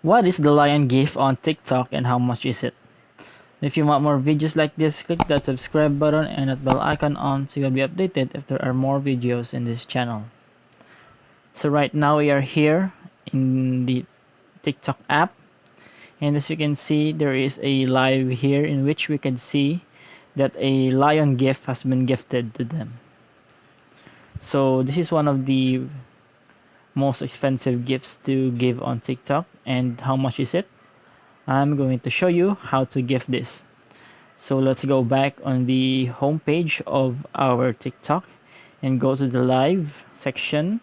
What is the lion gift on TikTok and how much is it? If you want more videos like this, click that subscribe button and that bell icon on so you'll be updated if there are more videos in this channel. So right now we are here in the TikTok app, and as you can see there is a live here in which we can see that a lion gift has been gifted to them. So this is one of the most expensive gifts to give on TikTok. And how much is it? I'm going to show you how to gift this. So let's go back on the home page of our TikTok and go to the live section.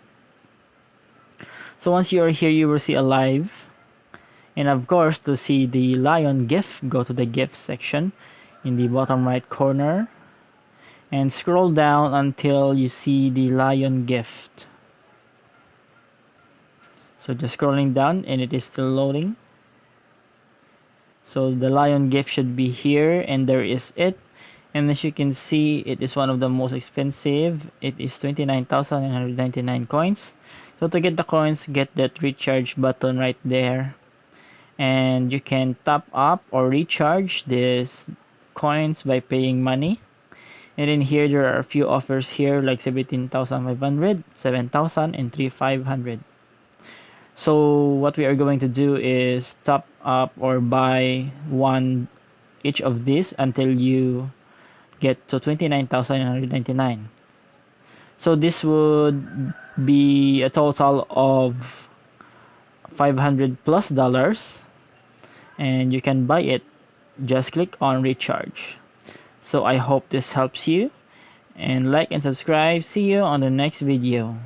So once you are here, you will see a live. And of course, to see the lion gift, go to the gift section in the bottom right corner and scroll down until you see the lion gift. So just scrolling down and it is still loading. So the lion gift should be here, and there is it. And as you can see, it is one of the most expensive. It is 29,999 coins. So to get the coins, get that recharge button right there. And you can top up or recharge these coins by paying money. And in here, there are a few offers here like 17,500, 7,000, and 3,500. So what we are going to do is top up or buy one each of these until you get to 29,999. So this would be a total of $500+ and you can buy it. Just click on recharge. So I hope this helps you, and like and subscribe. See you on the next video.